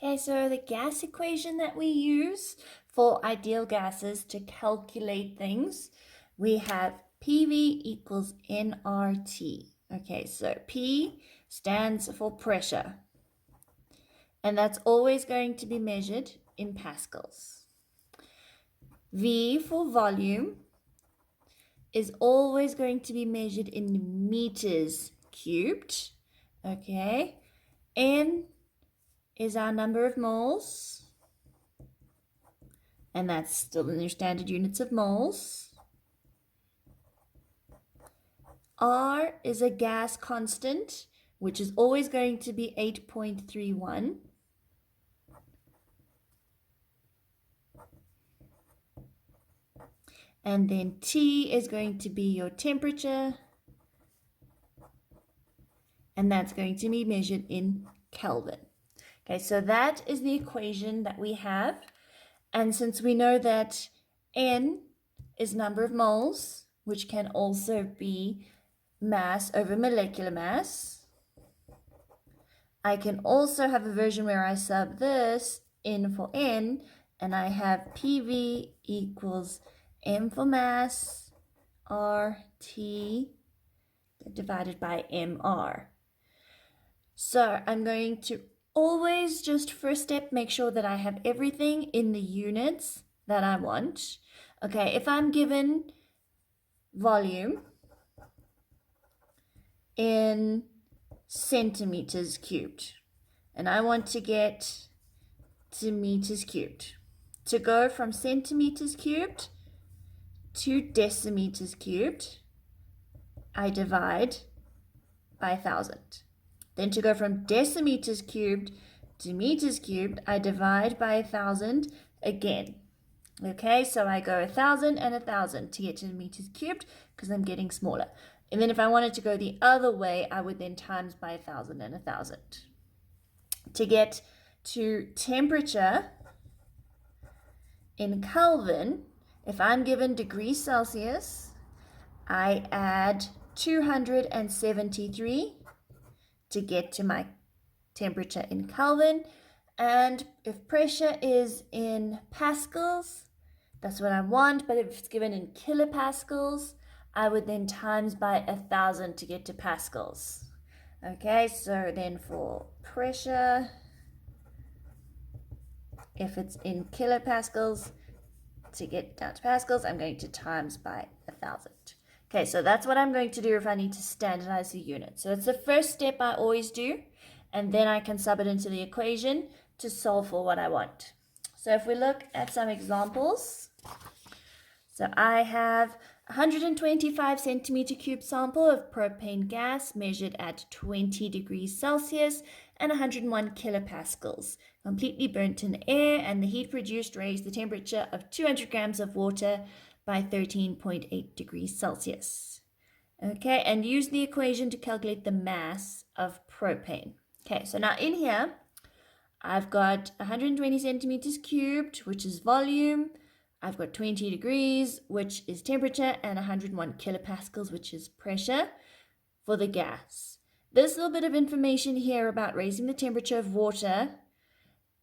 Okay, so the gas equation that we use for ideal gases to calculate things, we have PV equals nRT. Okay, so P stands for pressure, and that's always going to be measured in pascals. V for volume is always going to be measured in meters cubed. Okay, N is our number of moles, and that's still in your standard units of moles. R is a gas constant, which is always going to be 8.31. And then T is going to be your temperature, and that's going to be measured in Kelvin. Okay, so that is the equation that we have. And since we know that N is number of moles, which can also be mass over molecular mass, I can also have a version where I sub this in for N, and I have PV equals M for mass, RT divided by MR. So I'm going to always just first step make sure that I have everything in the units that I want. Okay, if I'm given volume in centimeters cubed, and I want to get to meters cubed. To go from centimeters cubed to decimeters cubed, I divide by 1,000. Then to go from decimeters cubed to meters cubed, I divide by 1,000 again. Okay, so I go 1,000 and 1,000 to get to meters cubed because I'm getting smaller. And then if I wanted to go the other way, I would then times by 1,000 and 1,000. To get to temperature in Kelvin, if I'm given degrees Celsius, I add 273 to get to my temperature in Kelvin. And if pressure is in pascals, that's what I want. But if it's given in kilopascals, I would then times by 1,000 to get to pascals. Okay, so then for pressure, if it's in kilopascals, to get down to pascals, I'm going to times by 1,000. Okay, so that's what I'm going to do if I need to standardize the unit. So it's the first step I always do, and then I can sub it into the equation to solve for what I want. So if we look at some examples, so I have 125 centimeter cube sample of propane gas measured at 20 degrees Celsius and 101 kilopascals, completely burnt in air, and the heat produced raised the temperature of 200 grams of water by 13.8 degrees Celsius. Okay, and use the equation to calculate the mass of propane. Okay, so now in here, I've got 120 centimeters cubed, which is volume. I've got 20 degrees, which is temperature, and 101 kilopascals, which is pressure for the gas. This little bit of information here about raising the temperature of water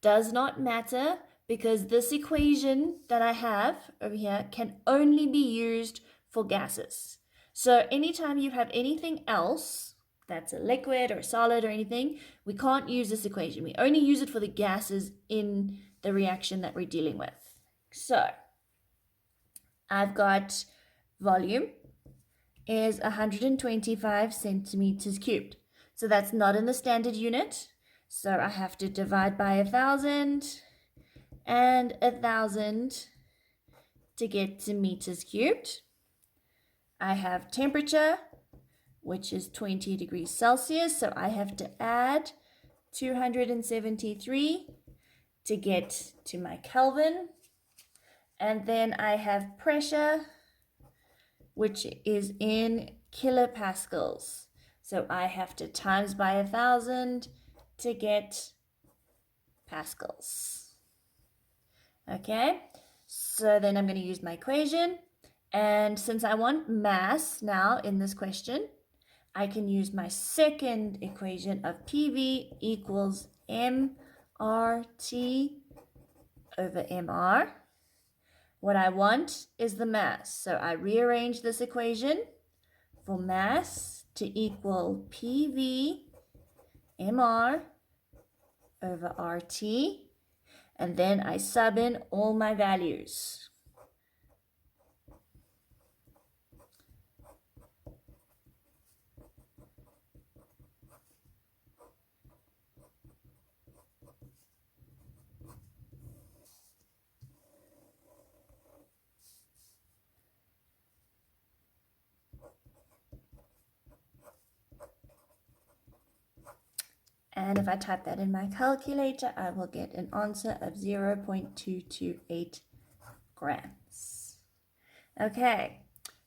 does not matter because this equation that I have over here can only be used for gases. So anytime you have anything else that's a liquid or solid or anything, we can't use this equation. We only use it for the gases in the reaction that we're dealing with. So I've got volume is 125 centimeters cubed. So that's not in the standard unit. So I have to divide by 1,000 and 1,000 to get to meters cubed. I have temperature, which is 20 degrees Celsius. So I have to add 273 to get to my Kelvin. And then I have pressure, which is in kilopascals. So I have to times by 1,000 to get pascals. Okay, so then I'm going to use my equation. And since I want mass now in this question, I can use my second equation of PV equals MR RT over mR. What I want is the mass. So I rearrange this equation for mass to equal PV mR over RT. And then I sub in all my values. And if I type that in my calculator, I will get an answer of 0.228 grams. Okay,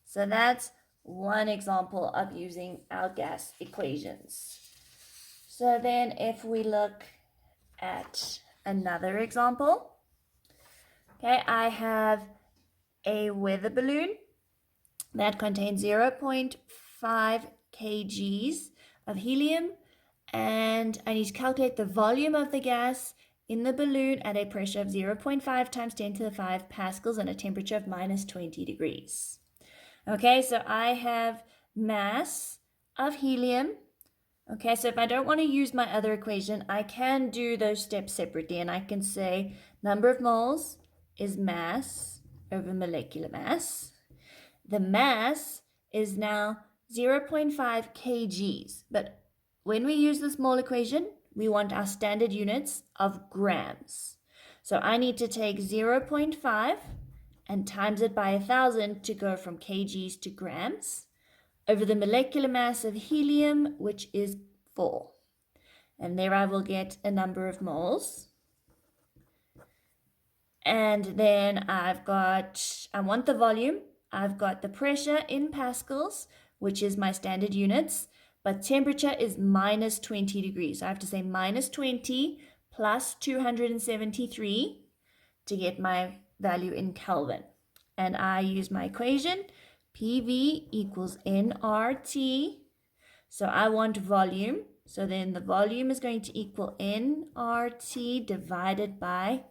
so that's one example of using our gas equations. So then if we look at another example, okay, I have a weather balloon that contains 0.5 kgs of helium, and I need to calculate the volume of the gas in the balloon at a pressure of 0.5 times 10 to the 5 pascals and a temperature of minus 20 degrees. Okay, so I have mass of helium. Okay, so if I don't want to use my other equation, I can do those steps separately, and I can say number of moles is mass over molecular mass. The mass is now 0.5 kgs, but when we use this mole equation, we want our standard units of grams. So I need to take 0.5 and times it by 1,000 to go from kgs to grams over the molecular mass of helium, which is 4. And there I will get a number of moles. And then I want the volume. I've got the pressure in pascals, which is my standard units, but temperature is minus 20 degrees. So I have to say minus 20 plus 273 to get my value in Kelvin. And I use my equation, PV equals nRT. So I want volume. So then the volume is going to equal nRT divided by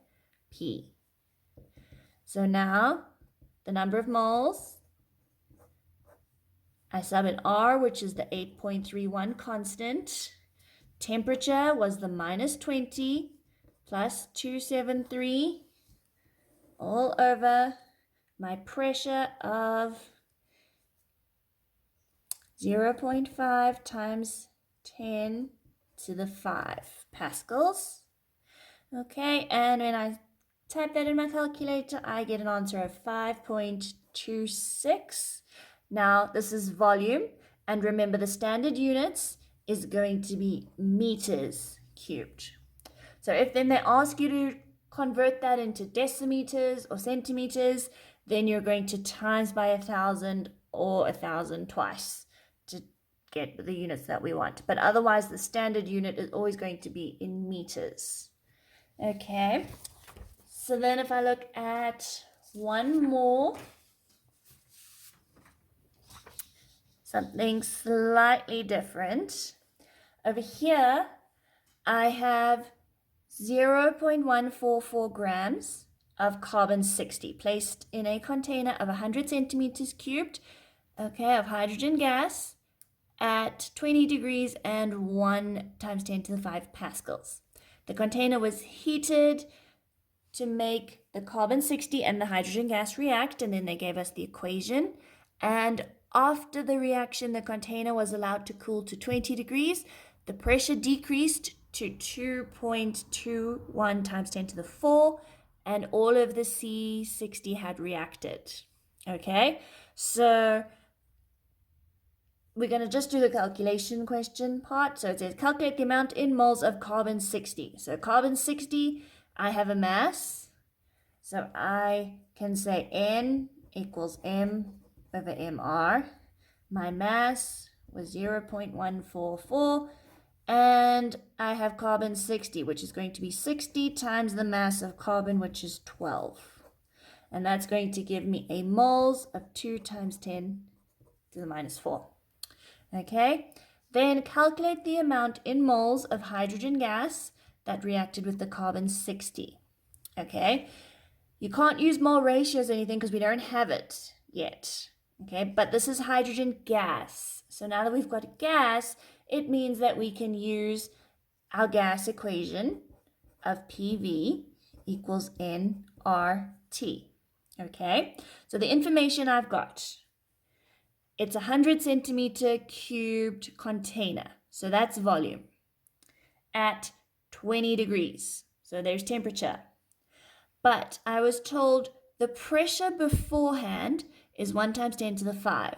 P. So now the number of moles, I sub in R, which is the 8.31 constant. Temperature was the minus 20 plus 273 all over my pressure of 0.5 times 10 to the 5 pascals. Okay, and when I type that in my calculator, I get an answer of 5.26. Now, this is volume, and remember the standard units is going to be meters cubed. So if then they ask you to convert that into decimeters or centimeters, then you're going to times by 1,000 or 1,000 twice to get the units that we want. But otherwise, the standard unit is always going to be in meters. Okay, so then if I look at one more, something slightly different. Over here, I have 0.144 grams of carbon-60 placed in a container of 100 centimeters cubed, okay, of hydrogen gas at 20 degrees and 1 times 10 to the 5 pascals. The container was heated to make the carbon-60 and the hydrogen gas react, and then they gave us the equation. And after the reaction, the container was allowed to cool to 20 degrees. The pressure decreased to 2.21 times 10 to the 4, and all of the C60 had reacted. Okay, so we're going to just do the calculation question part. So it says calculate the amount in moles of carbon-60. So carbon-60, I have a mass. So I can say N equals M over MR. My mass was 0.144. And I have carbon-60, which is going to be 60 times the mass of carbon, which is 12. And that's going to give me a moles of 2 times 10 to the minus 4. Okay, then calculate the amount in moles of hydrogen gas that reacted with the carbon-60. Okay, you can't use mole ratios or anything because we don't have it yet. Okay, but this is hydrogen gas. So now that we've got gas, it means that we can use our gas equation of PV equals nRT. Okay, so the information I've got, it's a 100 centimeter cubed container. So that's volume at 20 degrees. So there's temperature. But I was told the pressure beforehand is 1 times 10 to the 5.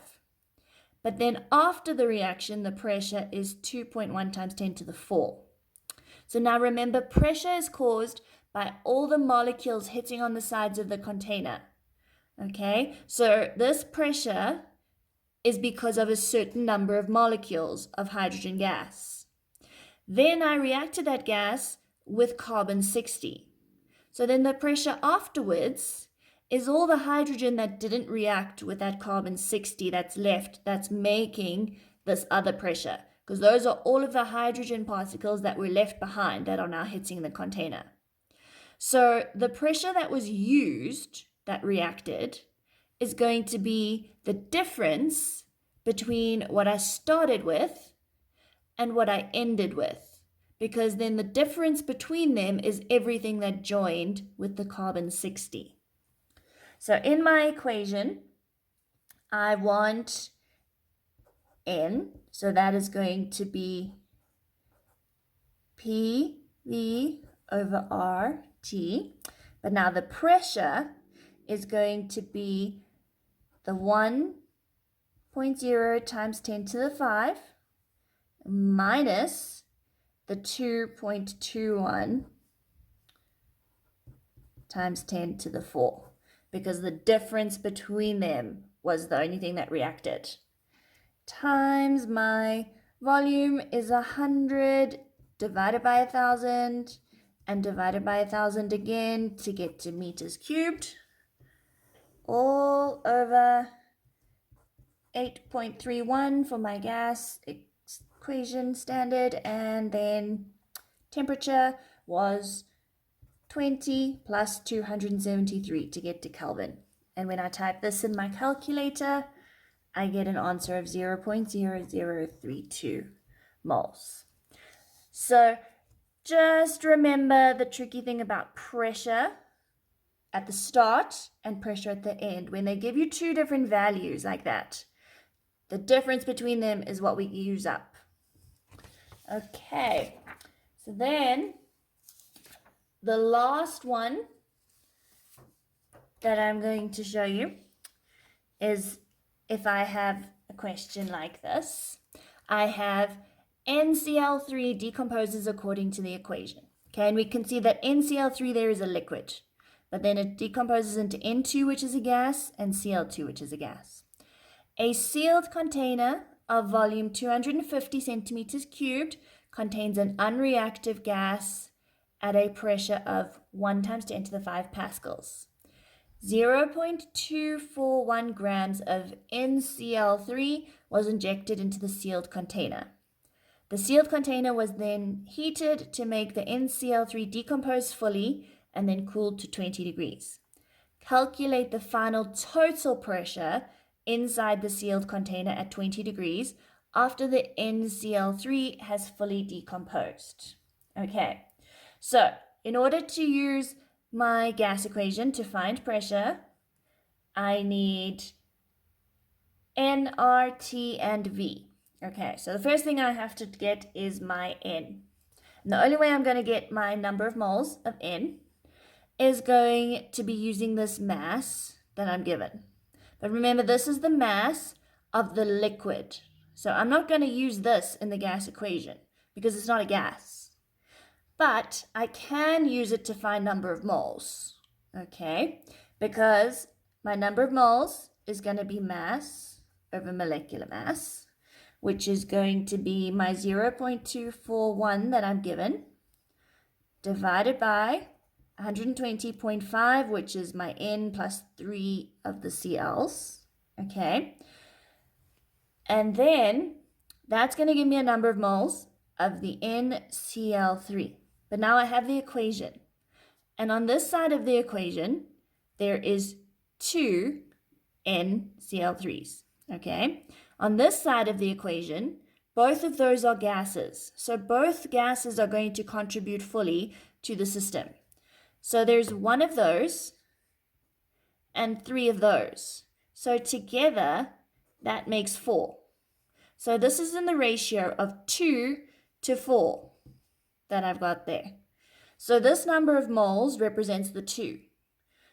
But then after the reaction, the pressure is 2.1 times 10 to the 4. So now remember, pressure is caused by all the molecules hitting on the sides of the container. Okay, so this pressure is because of a certain number of molecules of hydrogen gas. Then I reacted that gas with carbon-60. So then the pressure afterwards is all the hydrogen that didn't react with that carbon-60 that's left, that's making this other pressure. Because those are all of the hydrogen particles that were left behind that are now hitting the container. So the pressure that was used, that reacted, is going to be the difference between what I started with and what I ended with, because then the difference between them is everything that joined with the carbon-60. So in my equation, I want N, so that is going to be PV over RT, but now the pressure is going to be the 1.0 times 10 to the 5 minus the 2.21 times 10 to the 4, because the difference between them was the only thing that reacted, times my volume is 100 divided by 1,000 and divided by 1,000 again to get to meters cubed, all over 8.31 for my gas equation standard, and then temperature was 20 plus 273 to get to Kelvin. And when I type this in my calculator, I get an answer of 0.0032 moles. So just remember the tricky thing about pressure at the start and pressure at the end. When they give you two different values like that, the difference between them is what we use up. Okay, so then the last one that I'm going to show you is if I have a question like this. I have NCl3 decomposes according to the equation. Okay, and we can see that NCl3 there is a liquid, but then it decomposes into N2, which is a gas, and Cl2, which is a gas. A sealed container of volume 250 centimeters cubed contains an unreactive gas at a pressure of 1 times 10 to the 5 pascals. 0.241 grams of NCl3 was injected into the sealed container. The sealed container was then heated to make the NCl3 decompose fully and then cooled to 20 degrees. Calculate the final total pressure inside the sealed container at 20 degrees after the NCl3 has fully decomposed. Okay, so in order to use my gas equation to find pressure, I need nRT and V. Okay, so the first thing I have to get is my N. And the only way I'm going to get my number of moles of N is going to be using this mass that I'm given. But remember, this is the mass of the liquid. So I'm not going to use this in the gas equation because it's not a gas. But I can use it to find number of moles, okay? Because my number of moles is going to be mass over molecular mass, which is going to be my 0.241 that I'm given, divided by 120.5, which is my N plus 3 of the Cl's, okay? And then that's going to give me a number of moles of the NCl3. But now I have the equation. And on this side of the equation, there is 2 NCl3s, okay? On this side of the equation, both of those are gases. So both gases are going to contribute fully to the system. So there's 1 of those and 3 of those. So together, that makes 4. So this is in the ratio of 2 to 4 that I've got there. So this number of moles represents the 2.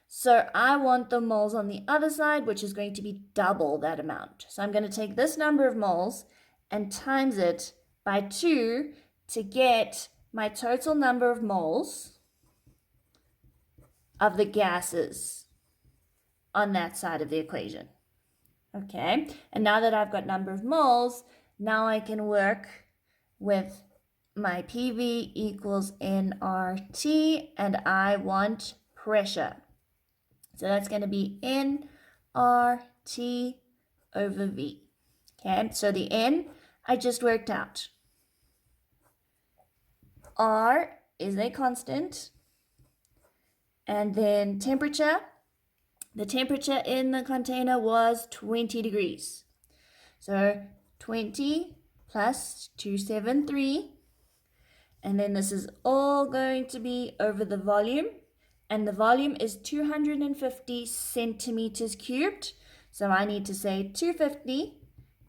So I want the moles on the other side, which is going to be double that amount. So I'm going to take this number of moles and times it by 2 to get my total number of moles of the gases on that side of the equation. Okay, and now that I've got number of moles, now I can work with my PV equals nRT, and I want pressure. So that's going to be nRT over V. Okay, so the N I just worked out. R is a constant. And then temperature. The temperature in the container was 20 degrees. So 20 plus 273. And then this is all going to be over the volume. And the volume is 250 centimeters cubed. So I need to say 250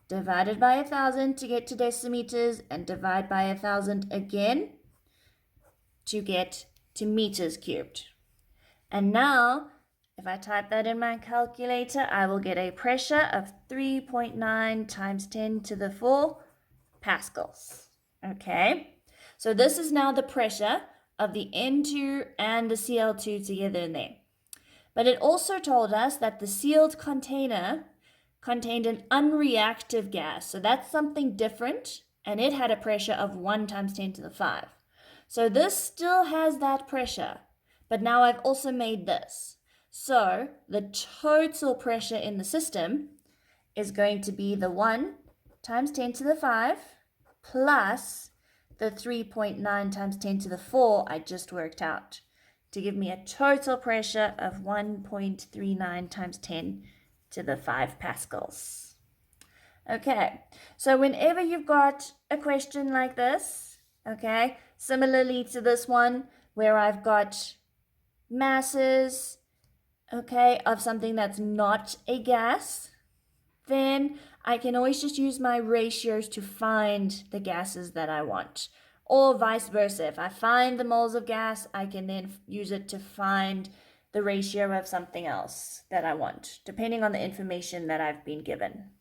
divided by 1,000 to get to decimeters, and divide by 1,000 again to get to meters cubed. And now, if I type that in my calculator, I will get a pressure of 3.9 times 10 to the 4 pascals. Okay, so this is now the pressure of the N2 and the Cl2 together in there. But it also told us that the sealed container contained an unreactive gas. So that's something different, and it had a pressure of 1 times 10 to the 5. So this still has that pressure, but now I've also made this. So the total pressure in the system is going to be the 1 times 10 to the 5 plus the 3.9 times 10 to the 4 I just worked out, to give me a total pressure of 1.39 times 10 to the 5 pascals. Okay, so whenever you've got a question like this, okay, similarly to this one where I've got masses, okay, of something that's not a gas, then I can always just use my ratios to find the gases that I want. Or vice versa. If I find the moles of gas, I can then use it to find the ratio of something else that I want, depending on the information that I've been given.